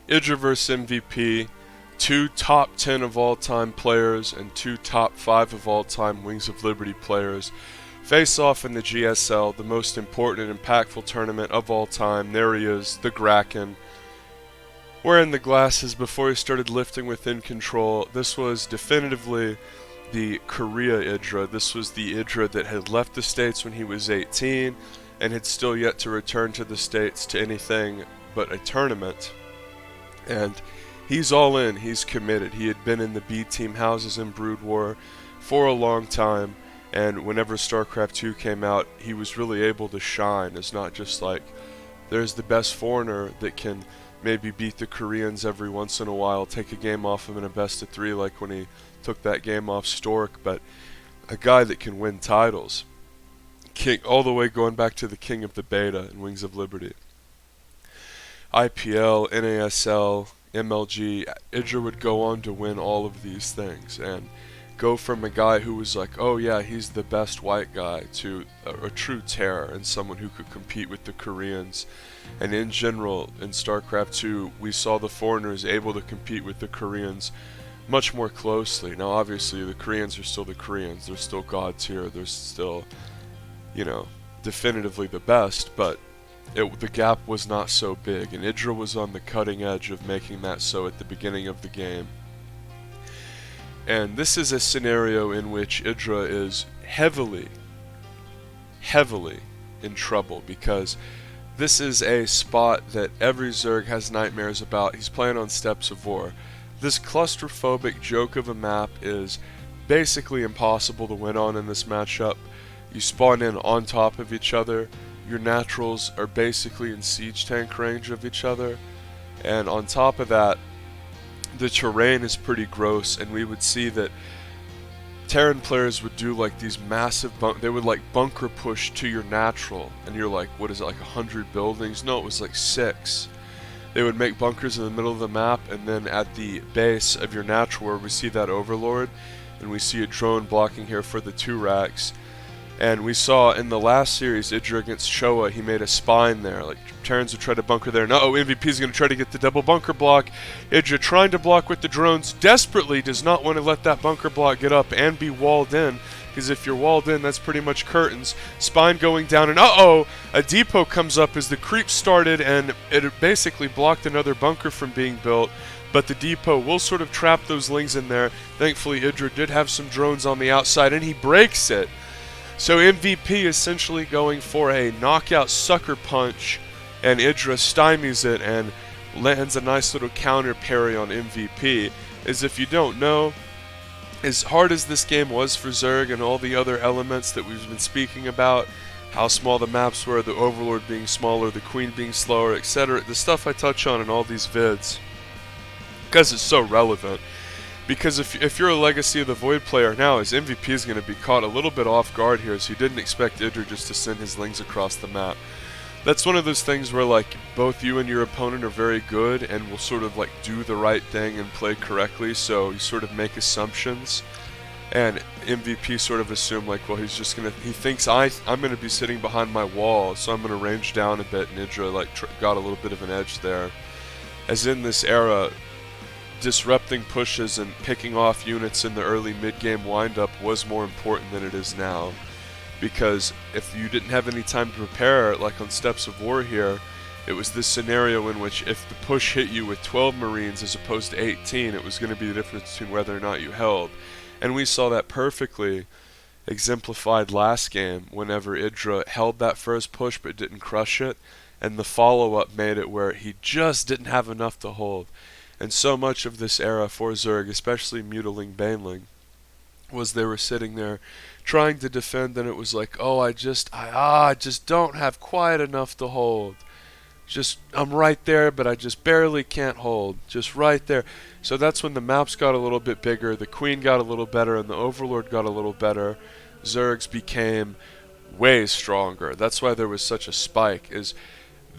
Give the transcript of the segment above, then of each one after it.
IdrA vs MVP, two top 10 of all time players and two top 5 of all time Wings of Liberty players face off in the GSL, the most important and impactful tournament of all time. There he is, the Kraken, wearing the glasses before he started lifting within control. This was definitively the Korea IdrA. This was the IdrA that had left the States when he was 18 and had still yet to return to the States to anything but a tournament. And he's all in, he's committed. He had been in the B team houses in Brood War for a long time, and whenever StarCraft 2 came out, he was really able to shine as not just like, there's the best foreigner that can maybe beat the Koreans every once in a while, take a game off him in a best of 3 like when he took that game off Stork, but a guy that can win titles. King, all the way going back to the king of the beta in Wings of Liberty. IPL, NASL, MLG, IdrA would go on to win all of these things and go from a guy who was like, oh yeah, he's the best white guy, to a true terror and someone who could compete with the Koreans. And in general, in StarCraft 2, we saw the foreigners able to compete with the Koreans much more closely. Now obviously the Koreans are still the Koreans, they're still god tier, they're still, you know, definitively the best, but the gap was not so big, and IdrA was on the cutting edge of making that so at the beginning of the game. And this is a scenario in which IdrA is heavily in trouble, because this is a spot that every Zerg has nightmares about. He's playing on Steppes of War. This claustrophobic joke of a map is basically impossible to win on in this matchup. You spawn in on top of each other. Your naturals are basically in siege tank range of each other, and on top of that, the terrain is pretty gross, and we would see that Terran players would do like these massive they would like bunker push to your natural, and you're like, what is it, like 100 buildings? No, it was like 6. They would make bunkers in the middle of the map, and then at the base of your natural where we see that overlord, and we see a drone blocking here for the 2 racks. And we saw in the last series, IdrA against Showa, he made a spine there. Like, Terrans would try to bunker there. And MVP is going to try to get the double bunker block. IdrA trying to block with the drones, desperately does not want to let that bunker block get up and be walled in. Because if you're walled in, that's pretty much curtains. Spine going down, and a depot comes up as the creep started, and it basically blocked another bunker from being built. But the depot will sort of trap those lings in there. Thankfully, IdrA did have some drones on the outside, and he breaks it. So MVP essentially going for a knockout sucker punch, and IdrA stymies it and lands a nice little counter parry on MVP. As if you don't know, as hard as this game was for Zerg and all the other elements that we've been speaking about, how small the maps were, the Overlord being smaller, the Queen being slower, etc., the stuff I touch on in all these vids, because it's so relevant. Because if you're a Legacy of the Void player now, his MVP is going to be caught a little bit off guard here, so he didn't expect IdrA just to send his lings across the map. That's one of those things where like both you and your opponent are very good and will sort of like do the right thing and play correctly, so you sort of make assumptions. And MVP sort of assumed like, well, he's just going to, he thinks I'm going to be sitting behind my wall, so I'm going to range down a bit, and IdrA like got a little bit of an edge there. As in this era, disrupting pushes and picking off units in the early mid-game windup was more important than it is now, because if you didn't have any time to prepare, like on Steppes of War here, it was this scenario in which if the push hit you with 12 Marines as opposed to 18, it was going to be the difference between whether or not you held. And we saw that perfectly exemplified last game whenever IdrA held that first push but didn't crush it, and the follow-up made it where he just didn't have enough to hold. And so much of this era for Zerg, especially Mutiling Baneling, was they were sitting there trying to defend, and it was like, oh, I just don't have quite enough to hold. I'm right there, but I just barely can't hold. Just right there. So that's when the maps got a little bit bigger, the Queen got a little better, and the Overlord got a little better. Zergs became way stronger. That's why there was such a spike.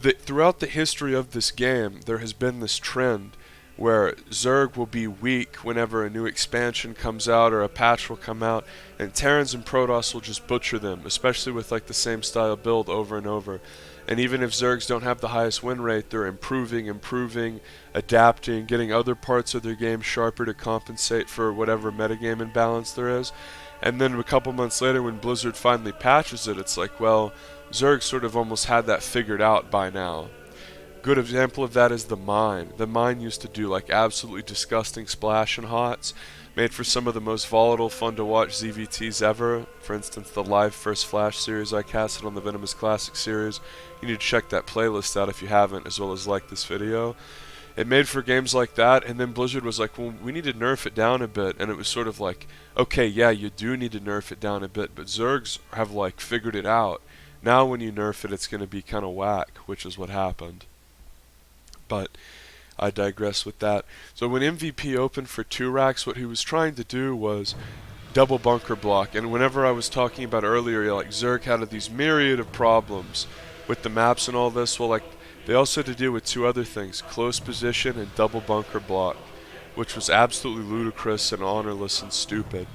Throughout the history of this game, there has been this trend where Zerg will be weak whenever a new expansion comes out or a patch will come out, and Terrans and Protoss will just butcher them, especially with like the same style build over and over. And even if Zergs don't have the highest win rate, they're improving, adapting, getting other parts of their game sharper to compensate for whatever metagame imbalance there is. And then a couple months later, when Blizzard finally patches it, it's like, well, Zerg sort of almost had that figured out by now. Good example of that is the Mine. The Mine used to do like absolutely disgusting splash and hots, made for some of the most volatile, fun to watch ZVTs ever. For instance, the live First Flash series I casted on the Venomous Classic series. You need to check that playlist out if you haven't, as well as like this video. It made for games like that, and then Blizzard was like, well, we need to nerf it down a bit, and it was sort of like, okay, yeah, you do need to nerf it down a bit, but Zergs have like figured it out. Now when you nerf it, it's going to be kind of whack, which is what happened. But I digress with that. So when MVP opened for 2 racks, what he was trying to do was double bunker block, and whenever I was talking about earlier, like Zerg had these myriad of problems with the maps and all this, well, like they also had to deal with 2 other things: close position and double bunker block, which was absolutely ludicrous and honorless and stupid.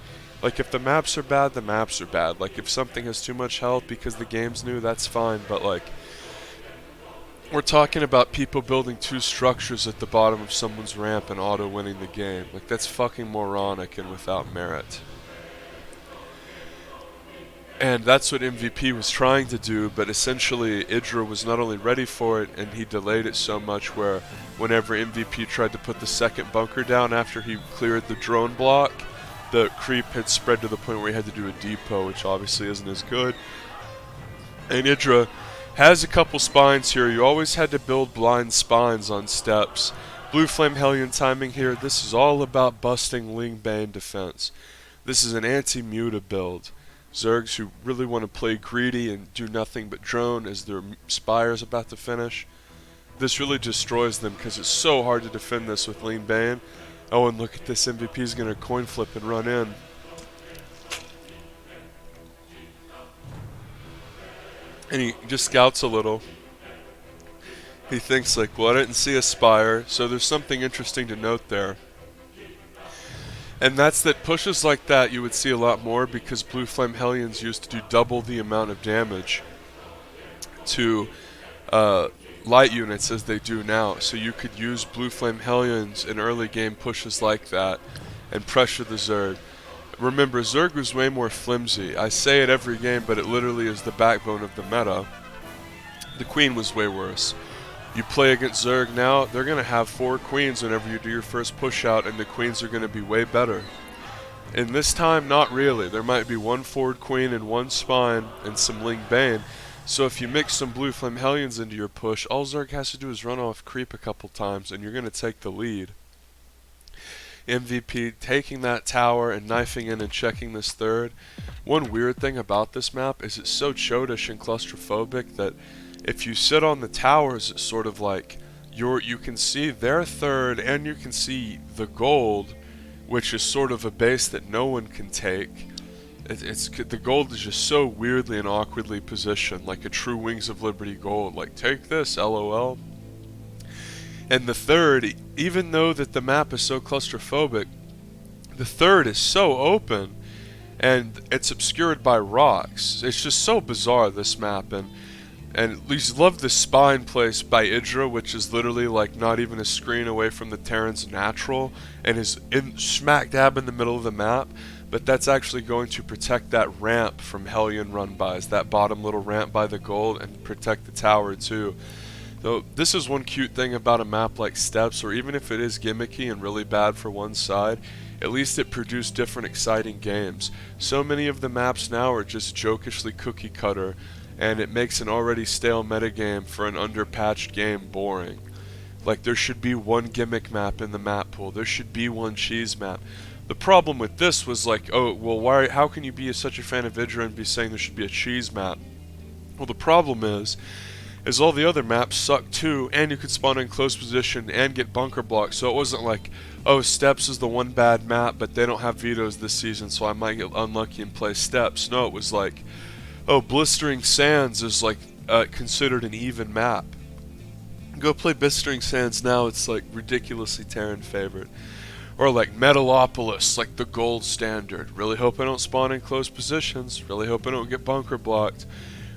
Like if the maps are bad, the maps are bad. Like if something has too much health because the game's new, that's fine, but like we're talking about people building 2 structures at the bottom of someone's ramp and auto-winning the game. Like that's fucking moronic and without merit. And that's what MVP was trying to do, but essentially IdrA was not only ready for it, and he delayed it so much where whenever MVP tried to put the second bunker down after he cleared the drone block, the creep had spread to the point where he had to do a depot, which obviously isn't as good. And IdrA has a couple spines here. You always had to build blind spines on steps. Blue Flame Hellion timing here. This is all about busting Ling Bane defense. This is an anti-muta build. Zergs who really want to play greedy and do nothing but drone as their spire's about to finish. This really destroys them because it's so hard to defend this with Ling Bane. Oh, and look at this, MVP's going to coin flip and run in. And he just scouts a little. He thinks like, well, I didn't see a spire, so there's something interesting to note there. And that's that pushes like that you would see a lot more because Blue Flame Hellions used to do double the amount of damage to light units as they do now. So you could use Blue Flame Hellions in early game pushes like that and pressure the Zerg. Remember, Zerg was way more flimsy. I say it every game, but it literally is the backbone of the meta. The Queen was way worse. You play against Zerg now, they're going to have 4 Queens whenever you do your first push out, and the Queens are going to be way better. In this time, not really. There might be 1 forward Queen and 1 spine and some Ling Bane. So if you mix some Blue Flame Hellions into your push, all Zerg has to do is run off creep a couple times, and you're going to take the lead. MVP taking that tower and knifing in and checking this third. One weird thing about this map is it's so chodish and claustrophobic that if you sit on the towers, it's sort of like you can see their third and you can see the gold, which is sort of a base that no one can take. The gold is just so weirdly and awkwardly positioned, like a true Wings of Liberty gold. Like, take this, LOL. And the third, even though that the map is so claustrophobic, the third is so open and it's obscured by rocks. It's just so bizarre, this map. And at least love the spine place by IdrA, which is literally like not even a screen away from the Terran's natural and is smack dab in the middle of the map. But that's actually going to protect that ramp from Hellion run-bys, that bottom little ramp by the gold, and protect the tower too. So this is one cute thing about a map like Steps, or even if it is gimmicky and really bad for one side, at least it produced different exciting games. So many of the maps now are just jokishly cookie cutter, and it makes an already stale metagame for an underpatched game boring. Like, there should be 1 gimmick map in the map pool, there should be 1 cheese map. The problem with this was like, oh, well, how can you be such a fan of IdrA and be saying there should be a cheese map? Well, the problem is all the other maps suck too, and you could spawn in close position and get bunker blocks, so it wasn't like, oh, Steps is the one bad map, but they don't have vetoes this season, so I might get unlucky and play Steps. No, it was like, oh, Blistering Sands is like considered an even map. Go play Blistering Sands now, it's like ridiculously Terran favorite. Or like Metalopolis, like the gold standard. Really hope I don't spawn in close positions, really hope I don't get bunker blocked.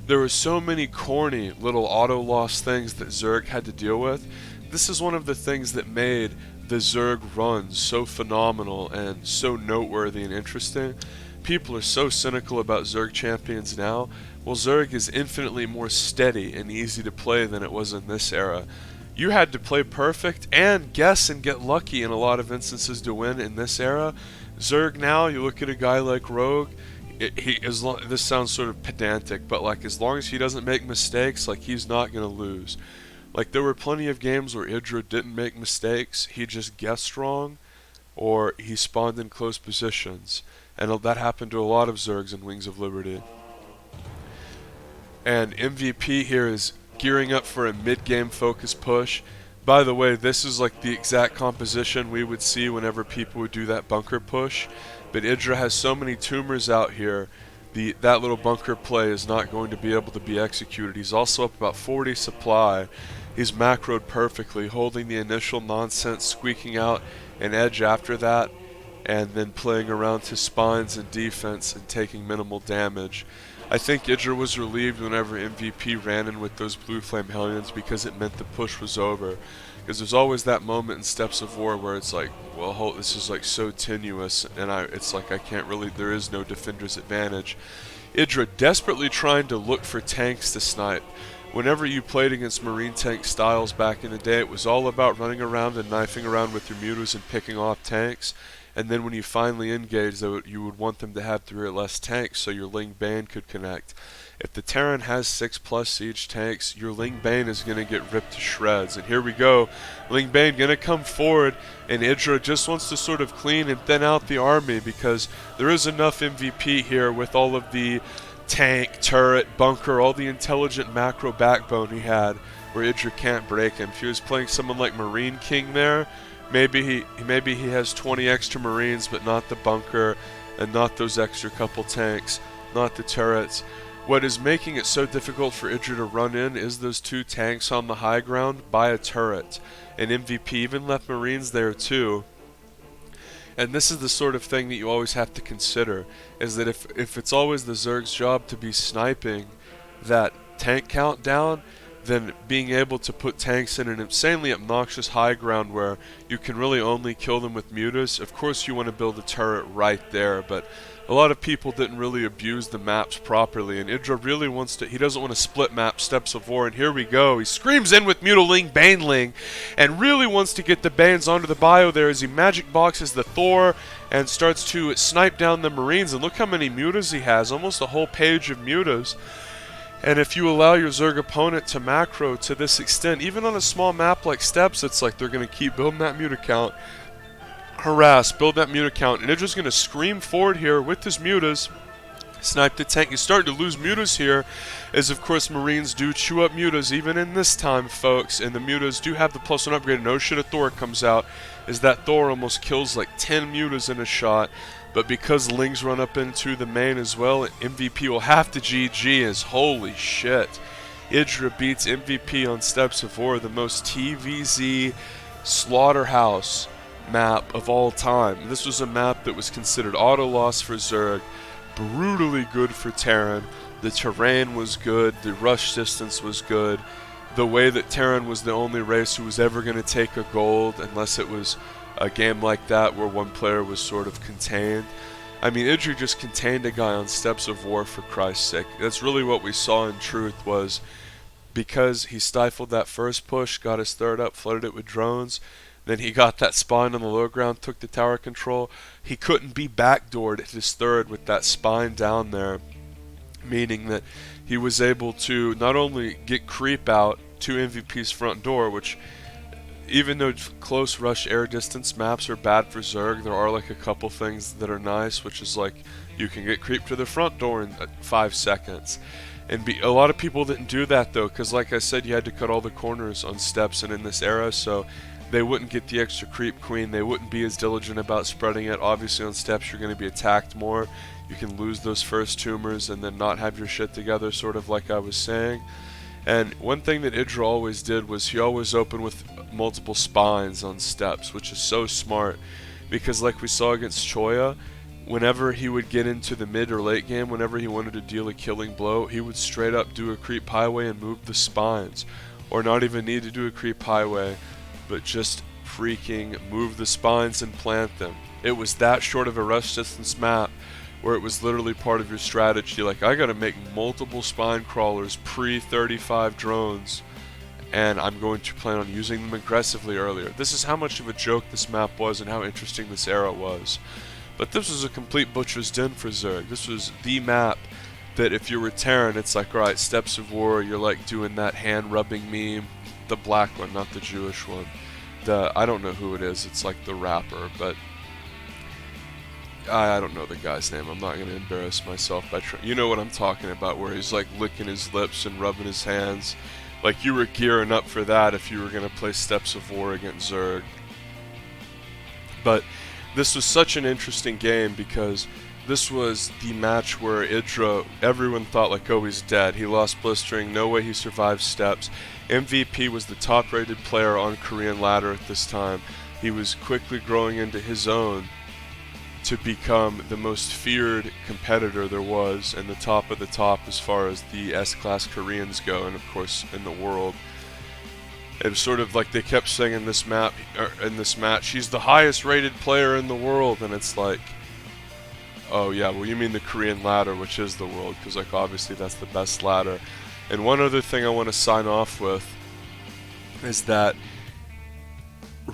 There were so many corny little auto loss things that Zerg had to deal with. This is one of the things that made the Zerg runs so phenomenal and so noteworthy and interesting. People are so cynical about Zerg champions now. Well, Zerg is infinitely more steady and easy to play than it was in this era. You had to play perfect and guess and get lucky in a lot of instances to win in this era. Zerg now, you look at a guy like Rogue, this sounds sort of pedantic, but like as long as he doesn't make mistakes, like he's not gonna lose. Like there were plenty of games where IdrA didn't make mistakes, he just guessed wrong, or he spawned in close positions, and that happened to a lot of Zergs in Wings of Liberty. And MVP here is gearing up for a mid-game focus push. By the way, this is like the exact composition we would see whenever people would do that bunker push. But IdrA has so many tumors out here, that little bunker play is not going to be able to be executed. He's also up about 40 supply. He's macroed perfectly, holding the initial nonsense, squeaking out an edge after that, and then playing around to spines and defense and taking minimal damage. I think IdrA was relieved whenever MVP ran in with those Blue Flame Hellions because it meant the push was over. Because there's always that moment in Steps of War where it's like, well, this is like so tenuous, and it's like I can't really, there is no defender's advantage. IdrA desperately trying to look for tanks to snipe. Whenever you played against Marine tank styles back in the day, it was all about running around and knifing around with your mutas and picking off tanks. And then when you finally engage, you would want them to have 3 or less tanks so your Ling Bane could connect. If the Terran has 6+ siege tanks, your Ling Bane is going to get ripped to shreds. And here we go, Ling Bane going to come forward, and IdrA just wants to sort of clean and thin out the army because there is enough MVP here with all of the tank, turret, bunker, all the intelligent macro backbone he had where IdrA can't break him. If he was playing someone like Marine King there, maybe he has 20 extra Marines, but not the bunker and not those extra couple tanks, not the turrets. What is making it so difficult for IdrA to run in is those 2 tanks on the high ground by a turret. And MVP even left Marines there too. And this is the sort of thing that you always have to consider, is that if it's always the Zerg's job to be sniping that tank count down, then being able to put tanks in an insanely obnoxious high ground where you can really only kill them with mutas. Of course you want to build a turret right there, but a lot of people didn't really abuse the maps properly, and IdrA really wants to, he doesn't want to split map Steps of War, and here we go. He screams in with Mutaling Baneling, and really wants to get the Banes onto the bio there as he magic boxes the Thor and starts to snipe down the Marines, and look how many mutas he has, almost a whole page of mutas. And if you allow your Zerg opponent to macro to this extent, even on a small map like Steps, it's like they're going to keep building that muta count, harass, build that muta count, and IdrA's going to scream forward here with his mutas, snipe the tank. You're starting to lose mutas here, as of course Marines do chew up mutas even in this time, folks, and the mutas do have the +1 upgrade, and oh shit, a Thor comes out, as that Thor almost kills like 10 mutas in a shot. But because Lings run up into the main as well, MVP will have to GG as holy shit. IdrA beats MVP on Steps of War, the most TVZ slaughterhouse map of all time. This was a map that was considered auto loss for Zerg, brutally good for Terran. The terrain was good, the rush distance was good. The way that Terran was the only race who was ever going to take a gold, unless it was a game like that where one player was sort of contained. I mean, IdrA just contained a guy on Steps of War, for Christ's sake. That's really what we saw in truth, was because he stifled that first push, got his third up, flooded it with drones, then he got that spine on the low ground, took the tower control. He couldn't be backdoored at his third with that spine down there, meaning that he was able to not only get creep out to MVP's front door, which even though close rush air distance maps are bad for Zerg, there are like a couple things that are nice, which is like you can get creep to the front door in 5 seconds. And a lot of people didn't do that though, because like I said, you had to cut all the corners on Steps and in this era, so they wouldn't get the extra creep queen, they wouldn't be as diligent about spreading it. Obviously on Steps you're going to be attacked more, you can lose those first tumors and then not have your shit together, sort of like I was saying. And one thing that IdrA always did was he always opened with multiple spines on Steps, which is so smart, because like we saw against Choya, whenever he would get into the mid or late game, whenever he wanted to deal a killing blow, he would straight up do a creep highway and move the spines. Or not even need to do a creep highway, but just freaking move the spines and plant them. It was that short of a rush distance map where it was literally part of your strategy. Like, I gotta make multiple spine crawlers pre-35 drones, and I'm going to plan on using them aggressively earlier. This is how much of a joke this map was and how interesting this era was. But this was a complete butcher's den for Zerg. This was the map that if you were Terran, it's like, alright, Steps of War, you're like doing that hand-rubbing meme. The black one, not the Jewish one. I don't know who it is, it's like the rapper, but I don't know the guy's name. I'm not going to embarrass myself by you know what I'm talking about, where he's like licking his lips and rubbing his hands. Like, you were gearing up for that if you were going to play Steps of War against Zerg. But this was such an interesting game because this was the match where IdrA, everyone thought like, oh, he's dead. He lost blistering, no way he survived Steps. MVP was the top rated player on Korean ladder at this time. He was quickly growing into his own to become the most feared competitor there was, and the top of the top as far as the S-class Koreans go, and of course in the world. It was sort of like they kept saying in this match, he's the highest rated player in the world, and it's like, oh yeah, well you mean the Korean ladder, which is the world, because like obviously that's the best ladder. And one other thing I want to sign off with is that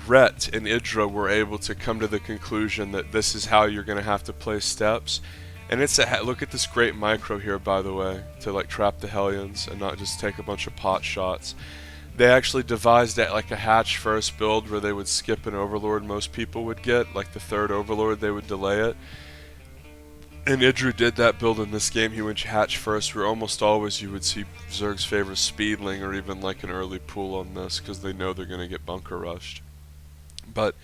Rhett and IdrA were able to come to the conclusion that this is how you're going to have to play Steps. And it's look at this great micro here, by the way, to like trap the Hellions and not just take a bunch of pot shots. They actually devised like a hatch first build where they would skip an Overlord most people would get, like the third Overlord they would delay it. And IdrA did that build in this game. He went hatch first, where almost always you would see Zerg's favorite Speedling or even like an early pool on this because they know they're going to get bunker rushed. But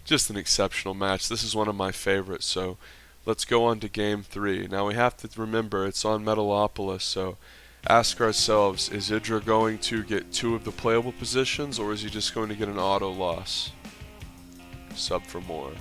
just an exceptional match. This is one of my favorites, so let's go on to game 3. Now we have to remember it's on Metalopolis, so ask ourselves, is IdrA going to get 2 of the playable positions, or is he just going to get an auto loss? Sub for more.